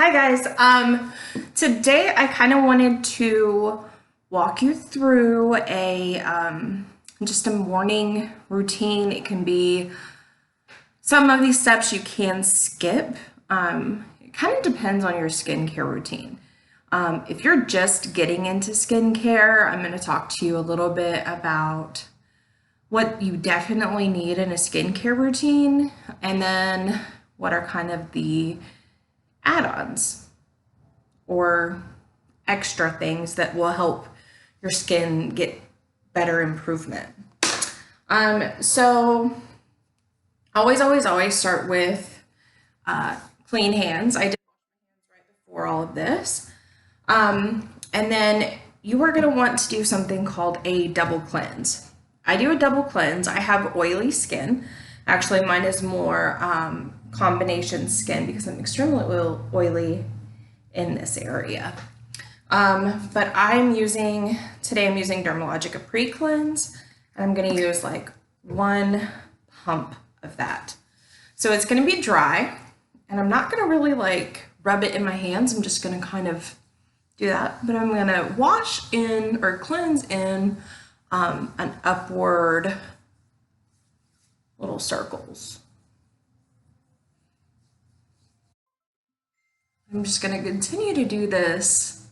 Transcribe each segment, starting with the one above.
Hi guys. Today I kind of wanted to walk you through a just a morning routine. It can be some of these steps you can skip. It kind of depends on your skincare routine. If you're just getting into skincare, I'm going to talk to you a little bit about what you definitely need in a skincare routine, and then what are kind of the add-ons or extra things that will help your skin get better improvement. So always start with clean hands. I did right before all of this. And then you are going to want to do something called a double cleanse. I do a double cleanse. I have oily skin. Actually, mine is more combination skin because I'm extremely oily in this area. But today I'm using Dermalogica Pre-Cleanse, and I'm going to use like one pump of that. So it's going to be dry, and I'm not going to really like rub it in my hands. I'm just going to kind of do that, but I'm going to wash in or cleanse in an upward little circles. I'm just going to continue to do this.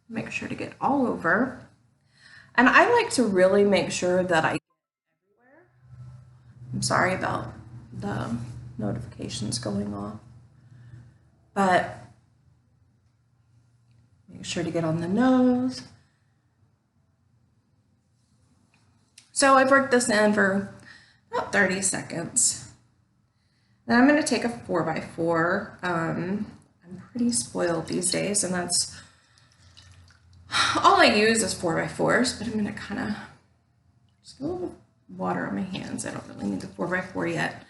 Make sure to get all over. And I like to really make sure that I get everywhere. I'm sorry about the notifications going off. But make sure to get on the nose. So I've worked this in for about 30 seconds. Then I'm going to take a 4x4. I'm pretty spoiled these days, and that's all I use is 4x4s, but I'm going to kind of just get a little water on my hands. I don't really need the 4x4 yet.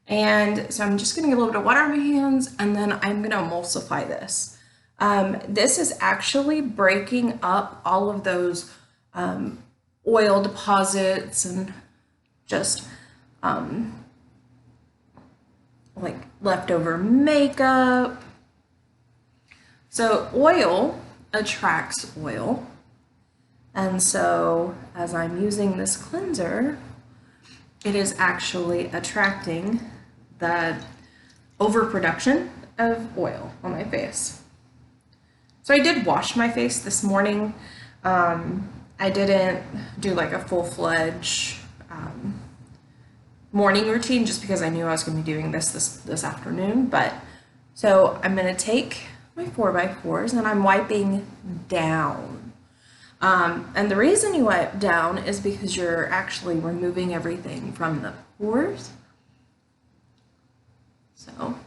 And so I'm just going to get a little bit of water on my hands, and then I'm going to emulsify this. This is actually breaking up all of those oil deposits and just like leftover makeup. So oil attracts oil. And so as I'm using this cleanser, it is actually attracting the overproduction of oil on my face. So I did wash my face this morning. I didn't do like a full-fledged morning routine just because I knew I was going to be doing this afternoon. But so I'm going to take my 4x4s and I'm wiping down. And the reason you wipe down is because you're actually removing everything from the pores. So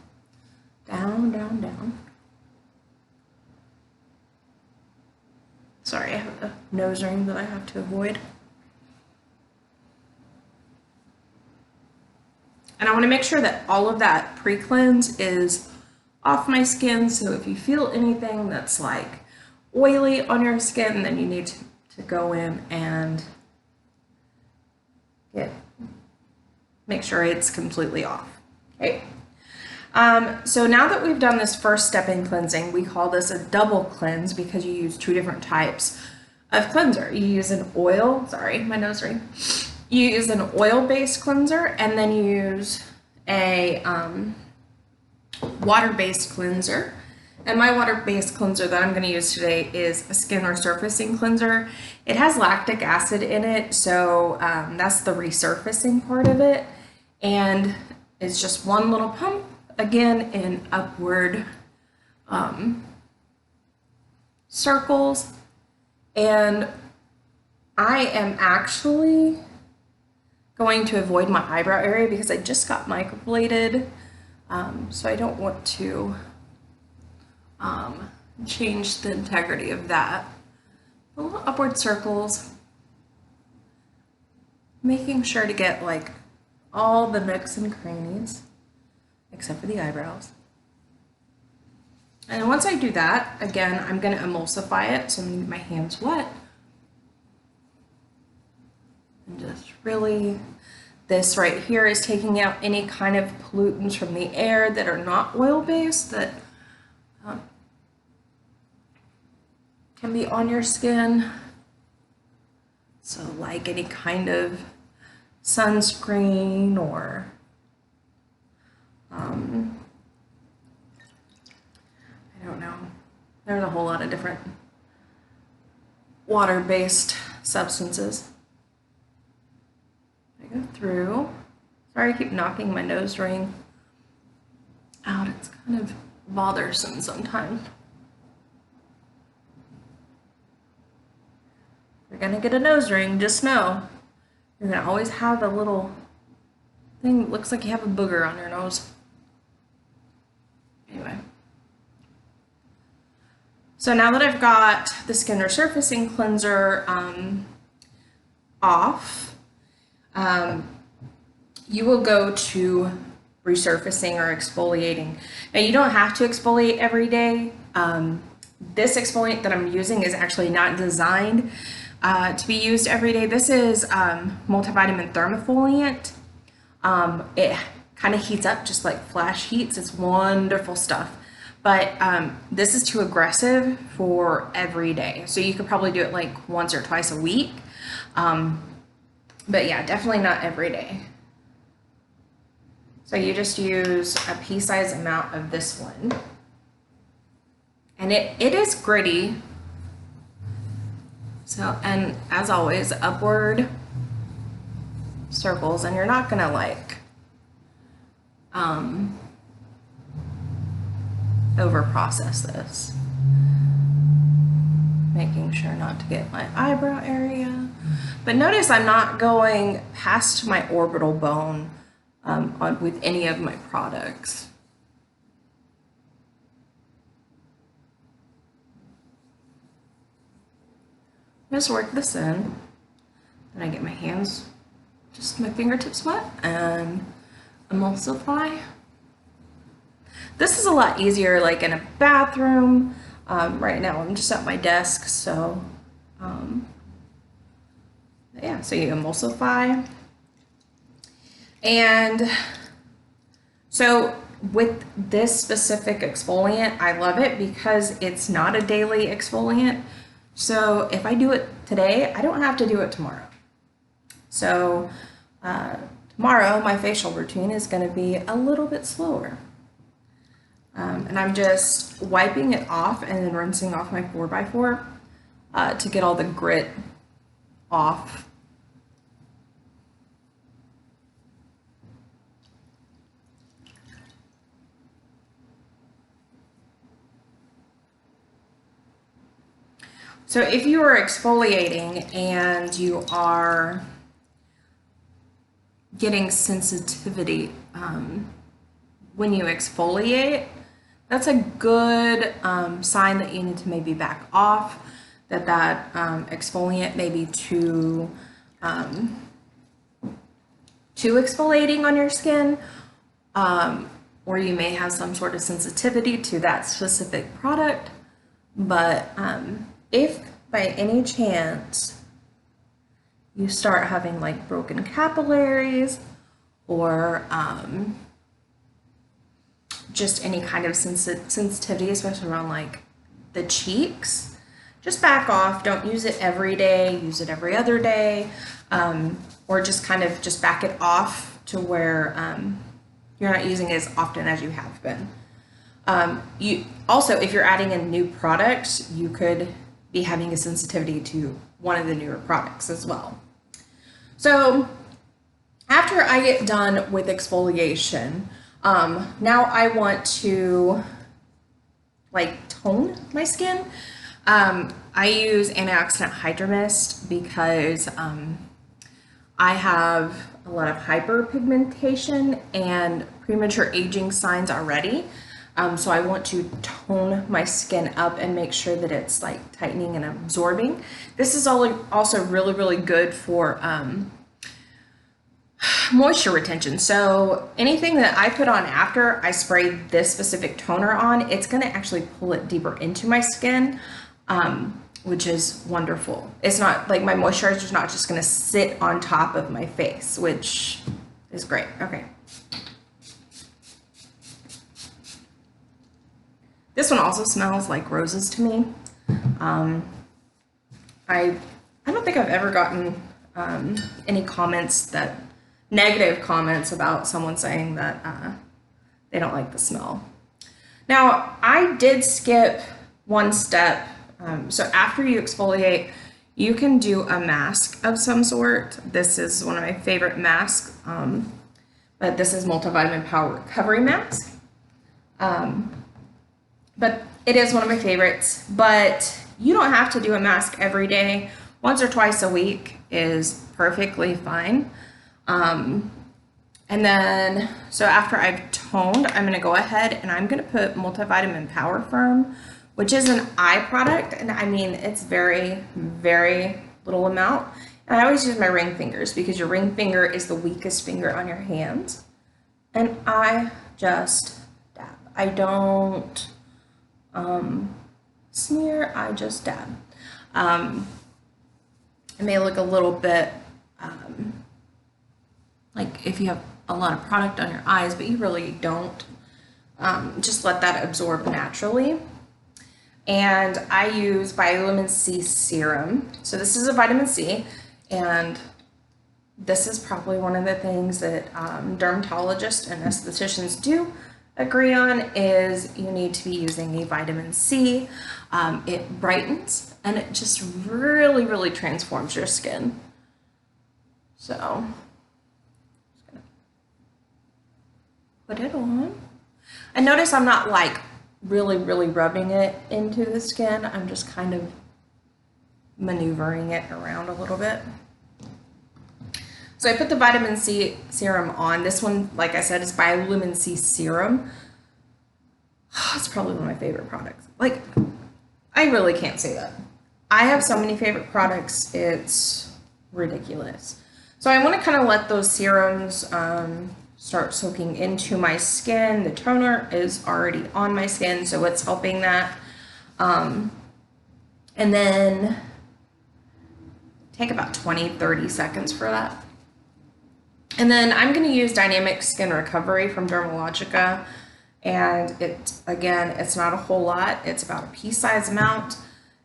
down, down, down. Sorry, I have a nose ring that I have to avoid. And I want to make sure that all of that pre-cleanse is off my skin. So if you feel anything that's like oily on your skin, then you need to go in and make sure it's completely off. Okay. So now that we've done this first step in cleansing, we call this a double cleanse because you use two different types of cleanser. You use an oil, sorry, my nose ring. You use an oil-based cleanser, and then you use a water-based cleanser. And my water-based cleanser that I'm going to use today is a skin resurfacing cleanser. It has lactic acid in it, so that's the resurfacing part of it. And it's just one little pump, again, in upward circles. And I am actually going to avoid my eyebrow area because I just got microbladed, so I don't want to change the integrity of that. A little upward circles, making sure to get like all the nooks and crannies except for the eyebrows. And once I do that, again, I'm going to emulsify it, so I'm going to get my hands wet and just really This right here is taking out any kind of pollutants from the air that are not oil-based that can be on your skin. So like any kind of sunscreen or I don't know. There's a whole lot of different water-based substances. I go through. Sorry, I keep knocking my nose ring out. It's kind of bothersome sometimes. If you're gonna get a nose ring, just know you're gonna always have a little thing that looks like you have a booger on your nose. Anyway. So now that I've got the skin resurfacing cleanser off, you will go to resurfacing or exfoliating. Now you don't have to exfoliate every day. This exfoliant that I'm using is actually not designed to be used every day. This is multivitamin thermofoliant. It kind of heats up just like flash heats. It's wonderful stuff. But this is too aggressive for every day. So you could probably do it like once or twice a week. But yeah, definitely not every day. So you just use a pea-sized amount of this one. And it is gritty. So, and as always, upward circles, and you're not gonna like over process this. Making sure not to get my eyebrow area. But notice I'm not going past my orbital bone with any of my products. Just work this in. Then I get my hands, just my fingertips wet, and emulsify. This is a lot easier like in a bathroom. Right now I'm just at my desk, so yeah, so you emulsify. And so with this specific exfoliant, I love it because it's not a daily exfoliant. So if I do it today, I don't have to do it tomorrow. So tomorrow my facial routine is going to be a little bit slower. And I'm just wiping it off and then rinsing off my 4x4 to get all the grit off. So if you are exfoliating and you are getting sensitivity when you exfoliate, that's a good sign that you need to maybe back off, that exfoliant may be too exfoliating on your skin, or you may have some sort of sensitivity to that specific product. But if by any chance you start having like broken capillaries or just any kind of sensitivity, especially around like the cheeks, just back off. Don't use it every day, use it every other day, or just kind of just back it off to where you're not using it as often as you have been. You also, if you're adding in new products, you could be having a sensitivity to one of the newer products as well. So after I get done with exfoliation, now I want to like tone my skin. I use antioxidant hydro mist because I have a lot of hyperpigmentation and premature aging signs already. So I want to tone my skin up and make sure that it's like tightening and absorbing. This is also really, really good for moisture retention. So anything that I put on after I spray this specific toner on, it's gonna actually pull it deeper into my skin. which is wonderful. It's not like my moisturizer is not just going to sit on top of my face, which is great. Okay. This one also smells like roses to me. I don't think I've ever gotten any negative comments about someone saying that they don't like the smell. Now, I did skip one step. So after you exfoliate, you can do a mask of some sort. This is one of my favorite masks, but this is multivitamin power recovery mask. But it is one of my favorites, but you don't have to do a mask every day. Once or twice a week is perfectly fine. And then, so after I've toned, I'm gonna go ahead and I'm gonna put multivitamin power firm, which is an eye product. And I mean, it's very, very little amount. And I always use my ring fingers because your ring finger is the weakest finger on your hands. And I just dab. I don't smear, I just dab. It may look a little bit like if you have a lot of product on your eyes, but you really don't. Just let that absorb naturally. And I use vitamin C serum. So this is a vitamin C, and this is probably one of the things that dermatologists and estheticians do agree on is you need to be using a vitamin C. It brightens and it just really, really transforms your skin. So, just gonna put it on. And notice I'm not like really, really rubbing it into the skin. I'm just kind of maneuvering it around a little bit. So I put the vitamin C serum on. This one, like I said, is vitamin C serum. It's probably one of my favorite products. Like, I really can't say that. I have so many favorite products, it's ridiculous. So I want to kind of let those serums start soaking into my skin. The toner is already on my skin, so it's helping that. And then take about 20-30 seconds for that. And then I'm going to use Dynamic Skin Recovery from Dermalogica. And it's not a whole lot. It's about a pea-sized amount.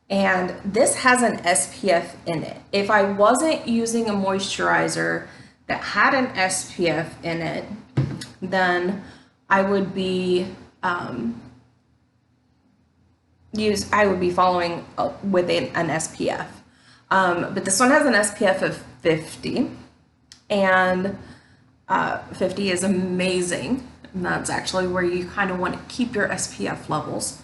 And this has an SPF in it. If I wasn't using a moisturizer that had an SPF in it, then I would be following with an SPF. But this one has an SPF of 50, and 50 is amazing. And that's actually where you kind of want to keep your SPF levels.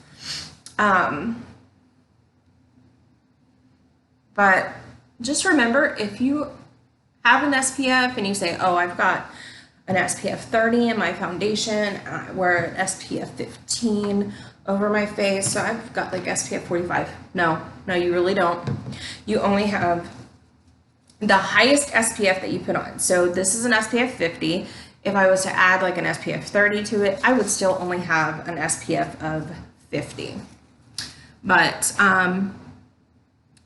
But just remember, if you have an SPF and you say, oh, I've got an SPF 30 in my foundation, I wear an SPF 15 over my face, so I've got like SPF 45. No, you really don't. You only have the highest SPF that you put on. So this is an SPF 50. If I was to add like an SPF 30 to it, I would still only have an SPF of 50. But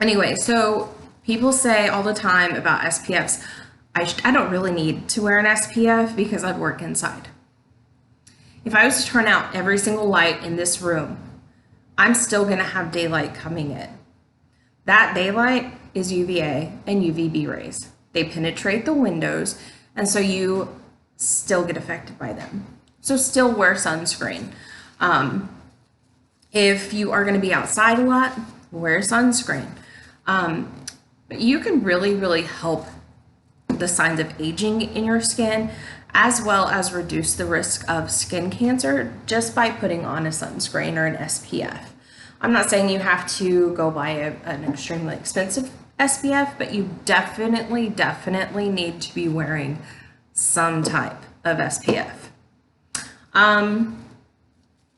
anyway, so people say all the time about SPFs, I don't really need to wear an SPF because I'd work inside. If I was to turn out every single light in this room, I'm still gonna have daylight coming in. That daylight is UVA and UVB rays. They penetrate the windows, and so you still get affected by them. So still wear sunscreen. If you are gonna be outside a lot, wear sunscreen. But you can really, really help the signs of aging in your skin, as well as reduce the risk of skin cancer just by putting on a sunscreen or an SPF. I'm not saying you have to go buy an extremely expensive SPF, but you definitely need to be wearing some type of SPF.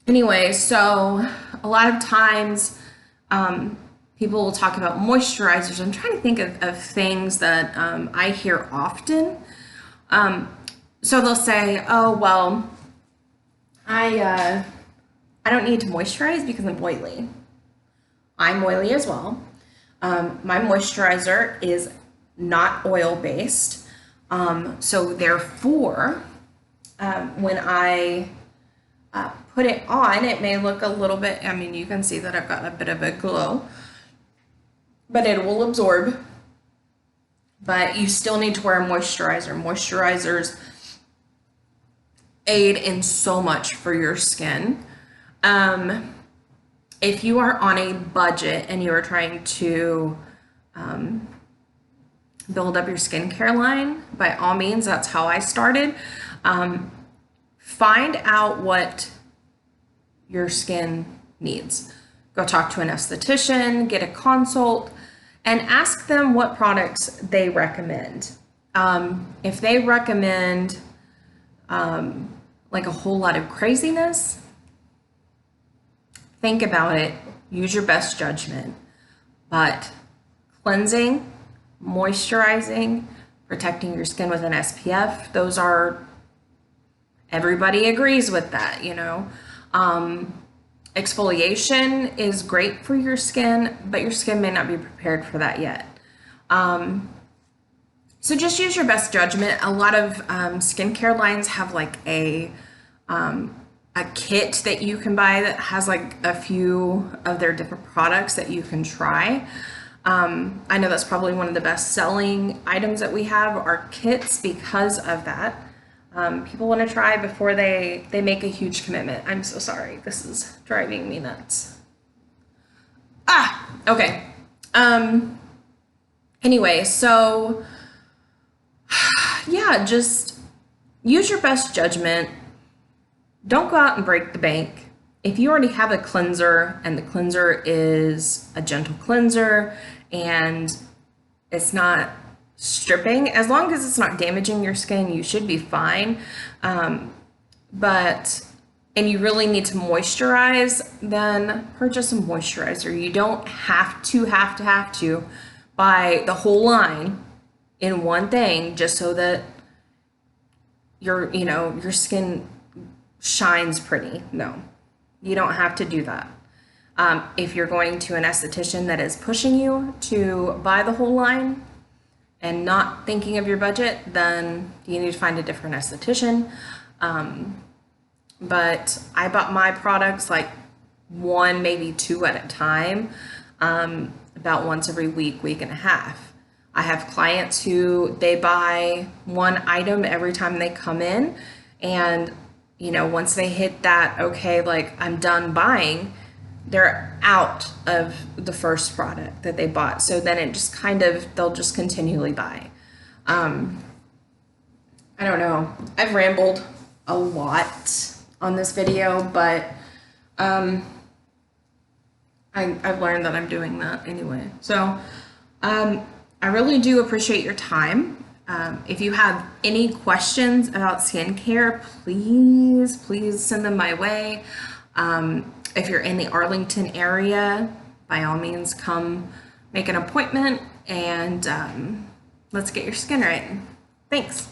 Anyway, so a lot of times people will talk about moisturizers. I'm trying to think of things that I hear often. So they'll say, oh, well, I don't need to moisturize because I'm oily. I'm oily as well. My moisturizer is not oil-based. So therefore, when I put it on, it may look a little bit, I mean, you can see that I've got a bit of a glow, but it will absorb. But you still need to wear a moisturizer. Moisturizers aid in so much for your skin. If you are on a budget and you are trying to build up your skincare line, by all means, that's how I started. Find out what your skin needs. Go talk to an esthetician, get a consult, and ask them what products they recommend. If they recommend like a whole lot of craziness, think about it, use your best judgment. But cleansing, moisturizing, protecting your skin with an SPF, those are, everybody agrees with that, you know. Exfoliation is great for your skin, but your skin may not be prepared for that yet. So just use your best judgment. A lot of skincare lines have like a kit that you can buy that has like a few of their different products that you can try. I know that's probably one of the best selling items that we have are kits because of that. People want to try before they make a huge commitment. I'm so sorry. This is driving me nuts. Okay. Anyway, so yeah, just use your best judgment. Don't go out and break the bank. If you already have a cleanser and the cleanser is a gentle cleanser and it's not stripping, as long as it's not damaging your skin, you should be fine. And you really need to moisturize, then purchase a moisturizer. You don't have to buy the whole line in one thing just so that your skin shines pretty. No, you don't have to do that. If you're going to an esthetician that is pushing you to buy the whole line and not thinking of your budget, then you need to find a different esthetician. But I bought my products like one, maybe two at a time, about once every week and a half. I have clients who they buy one item every time they come in, and once they hit that, okay, like I'm done buying, they're out of the first product that they bought. So then it just they'll just continually buy. I don't know. I've rambled a lot on this video, but I've learned that I'm doing that anyway. So I really do appreciate your time. If you have any questions about skincare, please send them my way. If you're in the Arlington area, by all means, come make an appointment and let's get your skin right. Thanks.